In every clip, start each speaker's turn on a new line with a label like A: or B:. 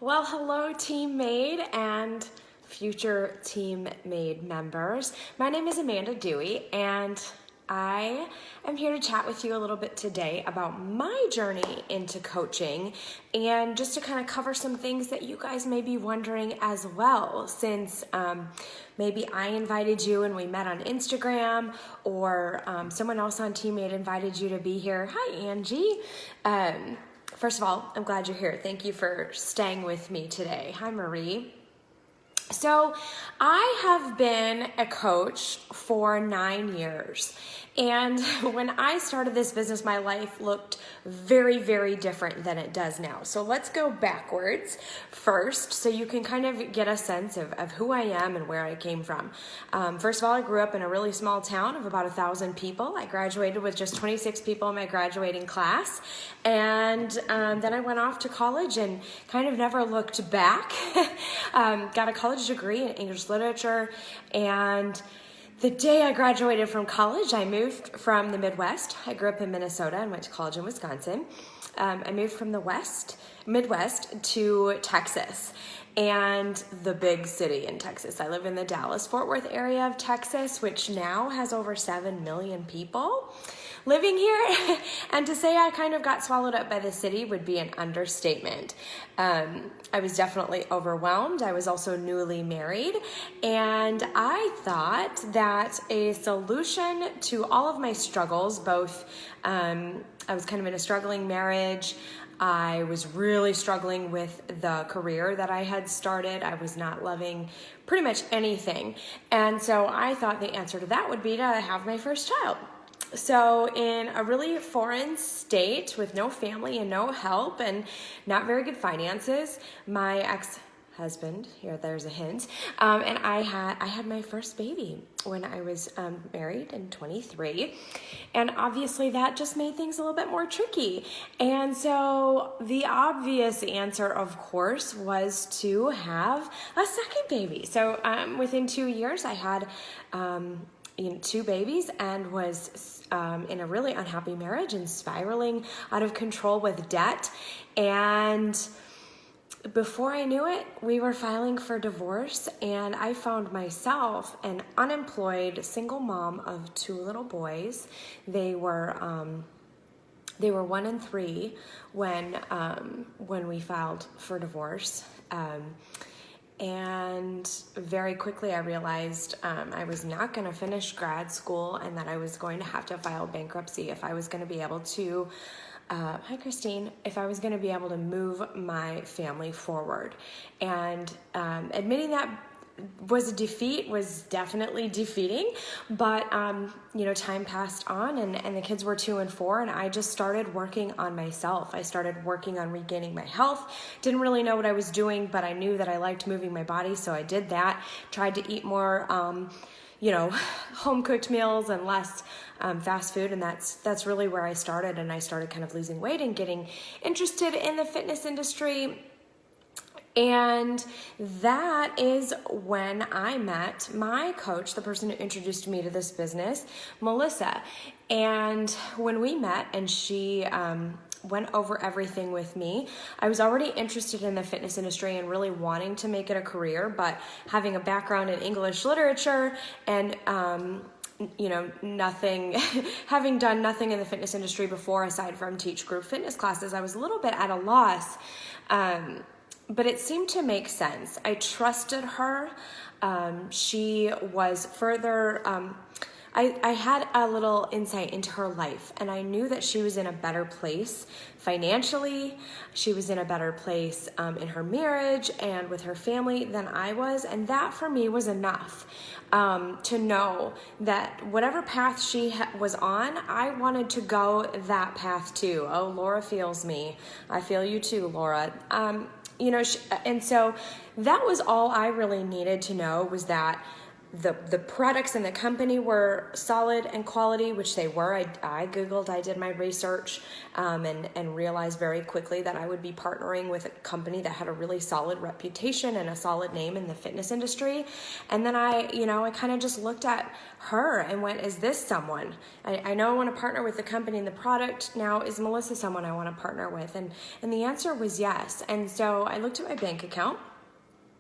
A: Well, hello Team Made and future Team Made members. My name is Amanda Dewey and I am here to chat with you a little bit today about my journey into coaching and just to kind of cover some things that you guys may be wondering as well, since maybe I invited you and we met on Instagram, or someone else on Team Made invited you to be here. Hi, Angie. First of all, I'm glad you're here. Thank you for staying with me today. Hi, Marie. So I have been a coach for 9 years. And when I started this business, my life looked very, very different than it does now. So let's go backwards first so you can kind of get a sense of who I am and where I came from. First of all, I grew up in a really small town of about 1,000 people. I graduated with just 26 people in my graduating class. And then I went off to college and kind of never looked back. Got a college degree in English literature, and the day I graduated from college, I moved from the Midwest. I grew up in Minnesota and went to college in Wisconsin. I moved from the Midwest to Texas, and the big city in Texas. I live in the Dallas-Fort Worth area of Texas, which now has over 7 million people living here. And to say I kind of got swallowed up by the city would be an understatement. I was definitely overwhelmed. I was also newly married, and I thought that a solution to all of my struggles, both I was kind of in a struggling marriage. I was really struggling with the career that I had started. I was not loving pretty much anything. And so I thought the answer to that would be to have my first child. So in a really foreign state with no family and no help and not very good finances, my ex-husband, there's a hint, and I had my first baby when I was married in 23, and obviously that just made things a little bit more tricky. And so the obvious answer, of course, was to have a second baby. So within 2 years, I had 2 babies and was in a really unhappy marriage and spiraling out of control with debt. And before I knew it, we were filing for divorce, and I found myself an unemployed single mom of 2 little boys. They were 1 and 3 when we filed for divorce. And very quickly I realized I was not going to finish grad school, and that I was going to have to file bankruptcy if I was going to be able to, hi Christine, if I was going to be able to move my family forward. And admitting that was a defeat, was definitely defeating, but time passed on, and the kids were 2 and 4, and I just started working on myself. I started working on regaining my health. Didn't really know what I was doing, but I knew that I liked moving my body, so I did that. Tried to eat more home cooked meals and less fast food, and that's really where I started. And I started kind of losing weight and getting interested in the fitness industry. And that is when I met my coach, the person who introduced me to this business, Melissa. And when we met and she went over everything with me, I was already interested in the fitness industry and really wanting to make it a career, but having a background in English literature and having done nothing in the fitness industry before aside from teach group fitness classes, I was a little bit at a loss. But it seemed to make sense. I trusted her. She was further, I had a little insight into her life, and I knew that she was in a better place financially. She was in a better place in her marriage and with her family than I was. And that for me was enough to know that whatever path she was on, I wanted to go that path too. Oh, Laura feels me. I feel you too, Laura. And so that was all I really needed to know, was that the products in the company were solid and quality, which they were. I Googled, I did my research, and realized very quickly that I would be partnering with a company that had a really solid reputation and a solid name in the fitness industry. And then I kind of just looked at her and went, is this someone? I know I want to partner with the company and the product. Now, is Melissa someone I want to partner with? And the answer was yes. And so I looked at my bank account,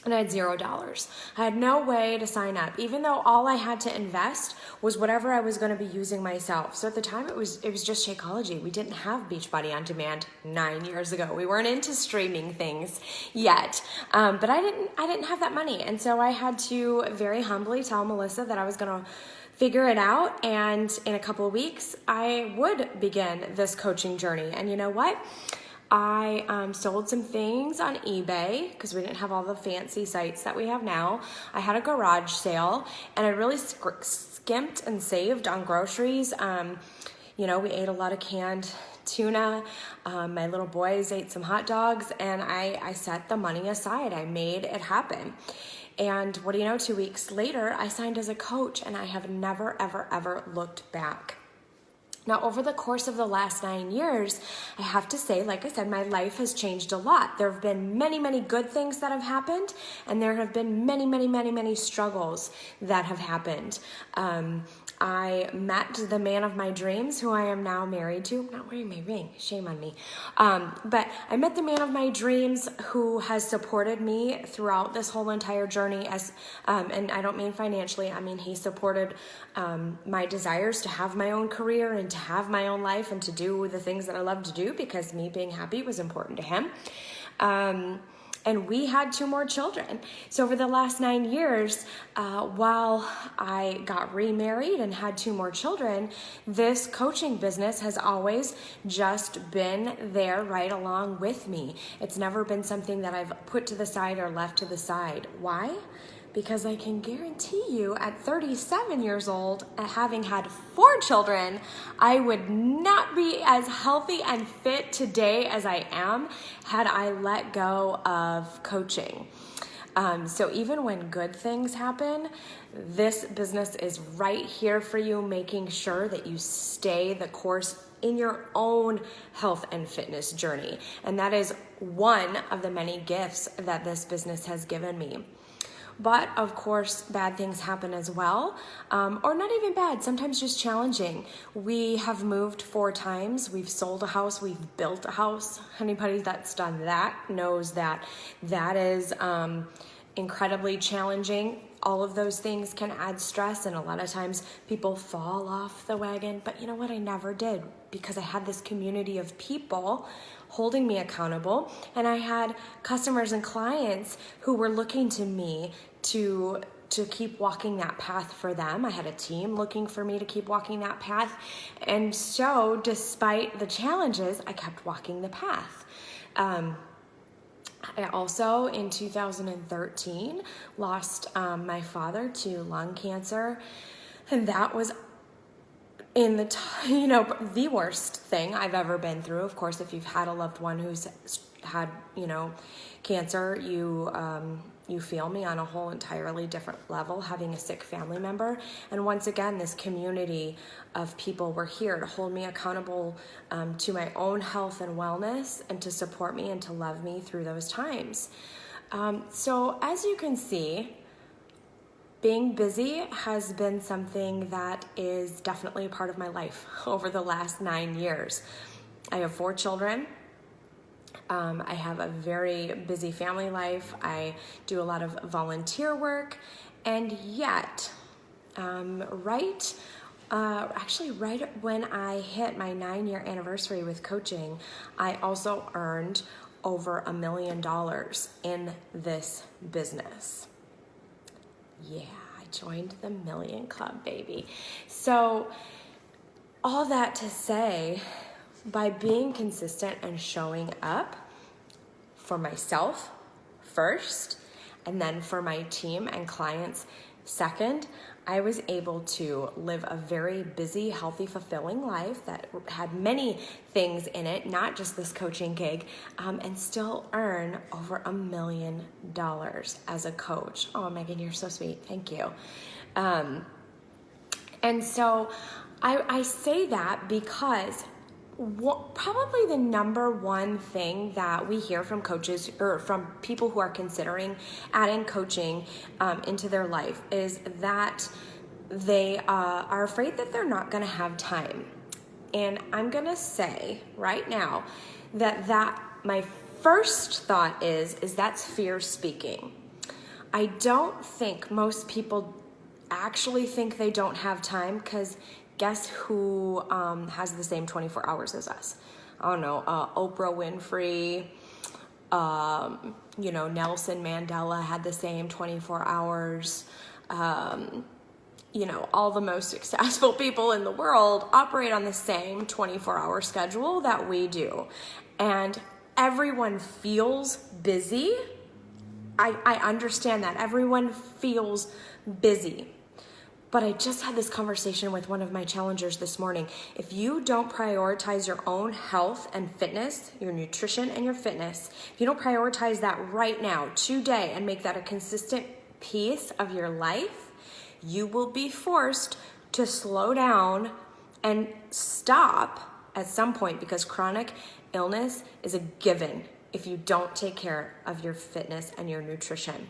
A: and I had $0. I had no way to sign up, even though all I had to invest was whatever I was going to be using myself. So at the time, it was just Shakeology. We didn't have Beachbody On Demand 9 years ago. We weren't into streaming things yet, but I didn't have that money, and so I had to very humbly tell Melissa that I was going to figure it out, and in a couple of weeks, I would begin this coaching journey. And you know what? I sold some things on eBay because we didn't have all the fancy sites that we have now. I had a garage sale, and I really skimped and saved on groceries. We ate a lot of canned tuna. My little boys ate some hot dogs, and I set the money aside. I made it happen. And what do you know, 2 weeks later, I signed as a coach, and I have never, ever, ever looked back. Now, over the course of the last 9 years, I have to say, like I said, my life has changed a lot. There have been many, many good things that have happened, and there have been many, many, many, many struggles that have happened. I met the man of my dreams, who I am now married to. I'm not wearing my ring, shame on me. But I met the man of my dreams who has supported me throughout this whole entire journey. And I don't mean financially, I mean he supported my desires to have my own career and to have my own life and to do the things that I love to do, because me being happy was important to him. And we had 2 more children. So over the last 9 years, while I got remarried and had 2 more children, this coaching business has always just been there right along with me. It's never been something that I've put to the side or left to the side. Why? Because I can guarantee you at 37 years old, having had 4 children, I would not be as healthy and fit today as I am had I let go of coaching. So even when good things happen, this business is right here for you, making sure that you stay the course in your own health and fitness journey. And that is one of the many gifts that this business has given me. But of course, bad things happen as well, or not even bad, sometimes just challenging. We have moved 4 times, we've sold a house, we've built a house. Anybody that's done that knows that that is incredibly challenging. All of those things can add stress, and a lot of times people fall off the wagon. But you know what? I never did, because I had this community of people holding me accountable, and I had customers and clients who were looking to me to keep walking that path for them. I had a team looking for me to keep walking that path. And so despite the challenges, I kept walking the path. I also, in 2013, lost my father to lung cancer, and that was the worst thing I've ever been through. Of course, if you've had a loved one who's had, cancer, you feel me on a whole entirely different level, having a sick family member. And once again, this community of people were here to hold me accountable to my own health and wellness, and to support me and to love me through those times. So as you can see, being busy has been something that is definitely a part of my life over the last 9 years. I have 4 children. I have a very busy family life. I do a lot of volunteer work, and yet, right when I hit my 9-year anniversary with coaching, I also earned over $1 million in this business. Yeah, I joined the Million Club, baby. So all that to say, by being consistent and showing up for myself first, and then for my team and clients second, I was able to live a very busy, healthy, fulfilling life that had many things in it, not just this coaching gig, and still earn over $1 million as a coach. Oh, Megan, you're so sweet. Thank you. And so I say that because probably the number one thing that we hear from coaches or from people who are considering adding coaching into their life is that they are afraid that they're not going to have time. And I'm going to say right now that my first thought is that's fear speaking. I don't think most people actually think they don't have time, because guess who has the same 24 hours as us? I don't know, Oprah Winfrey, Nelson Mandela had the same 24 hours. All the most successful people in the world operate on the same 24-hour schedule that we do. And everyone feels busy. I understand that. Everyone feels busy. But I just had this conversation with one of my challengers this morning. If you don't prioritize your own health and fitness, your nutrition and your fitness, if you don't prioritize that right now, today, and make that a consistent piece of your life, you will be forced to slow down and stop at some point, because chronic illness is a given if you don't take care of your fitness and your nutrition.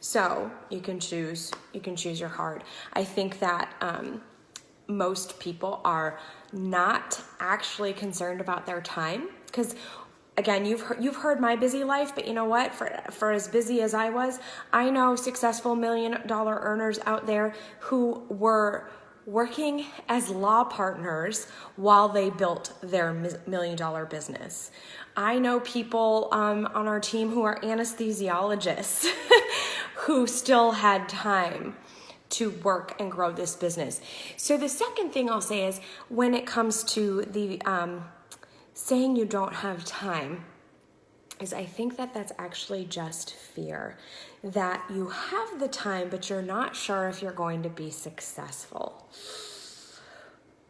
A: So you can choose your heart. I think that most people are not actually concerned about their time, because again, you've heard my busy life, but you know what? For as busy as I was, I know successful $1 million earners out there who were working as law partners while they built their $1 million business. I know people on our team who are anesthesiologists who still had time to work and grow this business. So the second thing I'll say is, when it comes to the saying you don't have time, is I think that that's actually just fear. That you have the time, but you're not sure if you're going to be successful.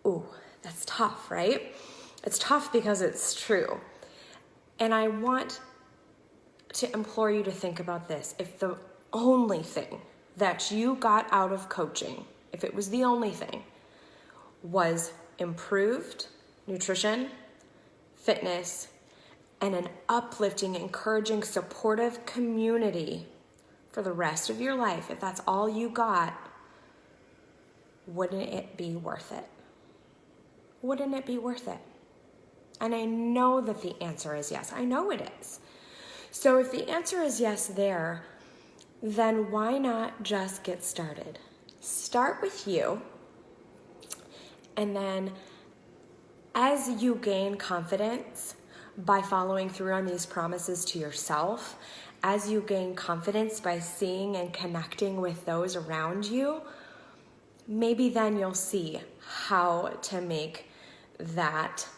A: Ooh, that's tough, right? It's tough because it's true. And I want to implore you to think about this. If the only thing that you got out of coaching, if it was the only thing, was improved nutrition, fitness, and an uplifting, encouraging, supportive community for the rest of your life, if that's all you got, wouldn't it be worth it? Wouldn't it be worth it? And I know that the answer is yes. I know it is. So if the answer is yes there, then why not just get started? Start with you, and then as you gain confidence by following through on these promises to yourself, as you gain confidence by seeing and connecting with those around you, maybe then you'll see how to make that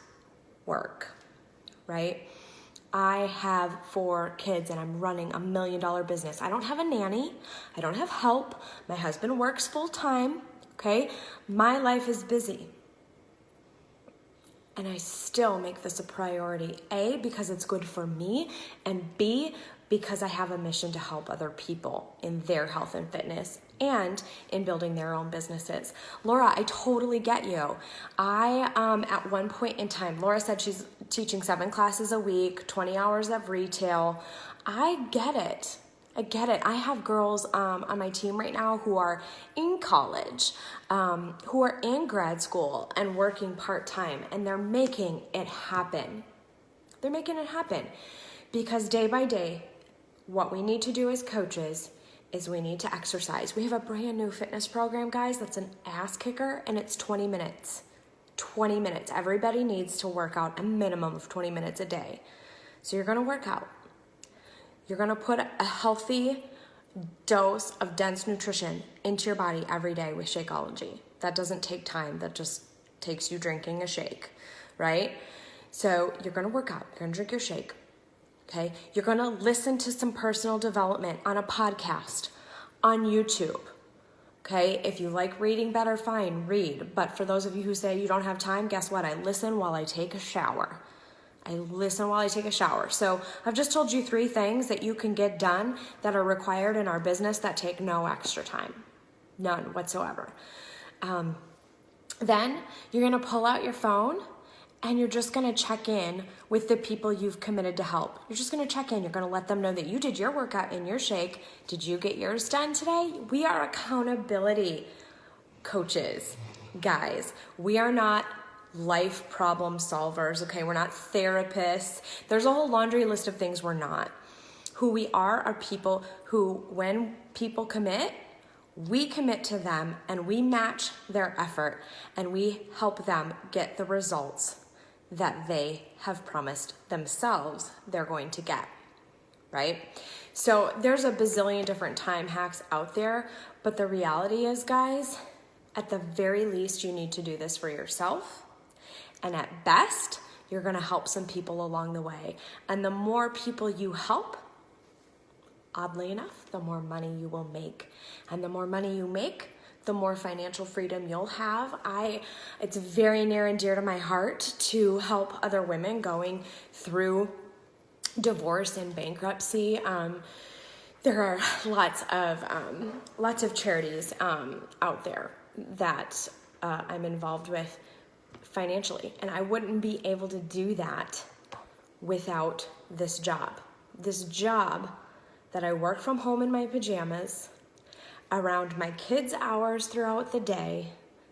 A: work, right? I have 4 kids and I'm running $1 million business. I don't have a nanny. I don't have help. My husband works full time, okay? My life is busy. And I still make this a priority, A, because it's good for me, and B, because I have a mission to help other people in their health and fitness and in building their own businesses. Laura, I totally get you. At one point in time, Laura said she's teaching 7 classes a week, 20 hours of retail. I get it. I have girls on my team right now who are in college, who are in grad school and working part-time, and they're making it happen. They're making it happen because day by day, what we need to do as coaches is we need to exercise. We have a brand new fitness program, guys, that's an ass kicker, and it's 20 minutes. 20 minutes. Everybody needs to work out a minimum of 20 minutes a day. So you're going to work out. You're going to put a healthy dose of dense nutrition into your body every day with Shakeology. That doesn't take time. That just takes you drinking a shake, right? So you're going to work out. You're going to drink your shake, okay? You're going to listen to some personal development on a podcast, on YouTube, okay? If you like reading better, fine, read. But for those of you who say you don't have time, guess what? I listen while I take a shower. So I've just told you 3 things that you can get done that are required in our business that take no extra time. None whatsoever. Then you're gonna pull out your phone and you're just gonna check in with the people you've committed to help. You're just gonna check in. You're gonna let them know that you did your workout in your shake. Did you get yours done today? We are accountability coaches, guys. We are not life problem solvers, okay? We're not therapists. There's a whole laundry list of things we're not. Who we are people who, when people commit, we commit to them and we match their effort and we help them get the results that they have promised themselves they're going to get, right? So there's a bazillion different time hacks out there, but the reality is, guys, at the very least, you need to do this for yourself. And at best, you're gonna help some people along the way. And the more people you help, oddly enough, the more money you will make. And the more money you make, the more financial freedom you'll have. It's very near and dear to my heart to help other women going through divorce and bankruptcy. There are lots of charities out there that I'm involved with financially, and I wouldn't be able to do that without this job. This job that I work from home in my pajamas, around my kids' hours throughout the day,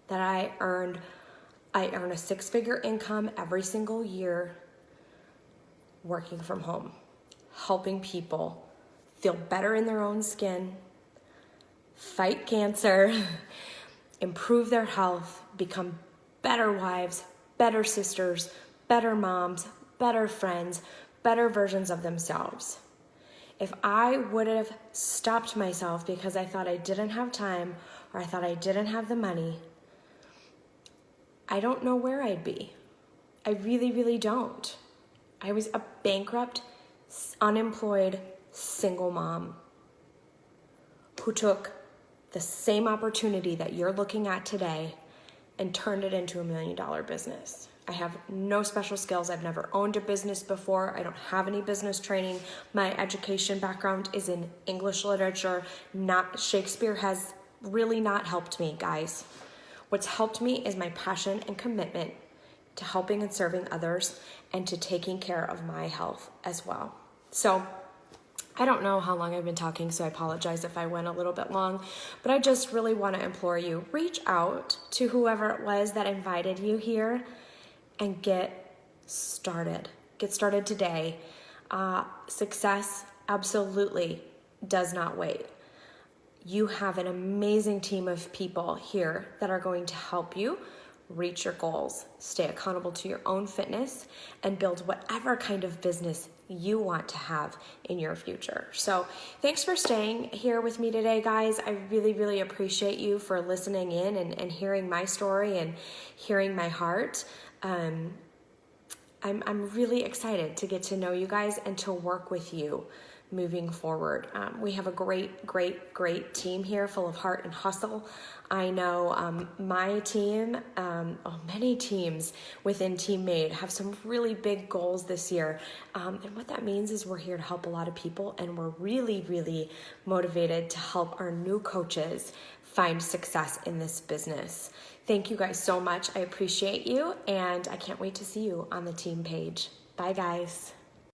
A: that I earn a 6-figure income every single year working from home, helping people feel better in their own skin, fight cancer, improve their health, become better wives, better sisters, better moms, better friends, better versions of themselves. If I would have stopped myself because I thought I didn't have time or I thought I didn't have the money, I don't know where I'd be. I really, really don't. I was a bankrupt, unemployed, single mom who took the same opportunity that you're looking at today and turned it into $1 million business. I have no special skills. I've never owned a business before. I don't have any business training. My education background is in English literature. Shakespeare has really not helped me, guys. What's helped me is my passion and commitment to helping and serving others and to taking care of my health as well. So I don't know how long I've been talking, so I apologize if I went a little bit long, but I just really want to implore you, reach out to whoever it was that invited you here and get started. Get started today. Success absolutely does not wait. You have an amazing team of people here that are going to help you reach your goals, stay accountable to your own fitness, and build whatever kind of business you want to have in your future. So thanks for staying here with me today, guys. I really, really appreciate you for listening in and hearing my story and hearing my heart. I'm really excited to get to know you guys and to work with you moving forward. We have a great team here full of heart and hustle. I know my team, many teams within Team Made have some really big goals this year. And what that means is we're here to help a lot of people, and we're really, really motivated to help our new coaches find success in this business. Thank you guys so much. I appreciate you, and I can't wait to see you on the team page. Bye, guys.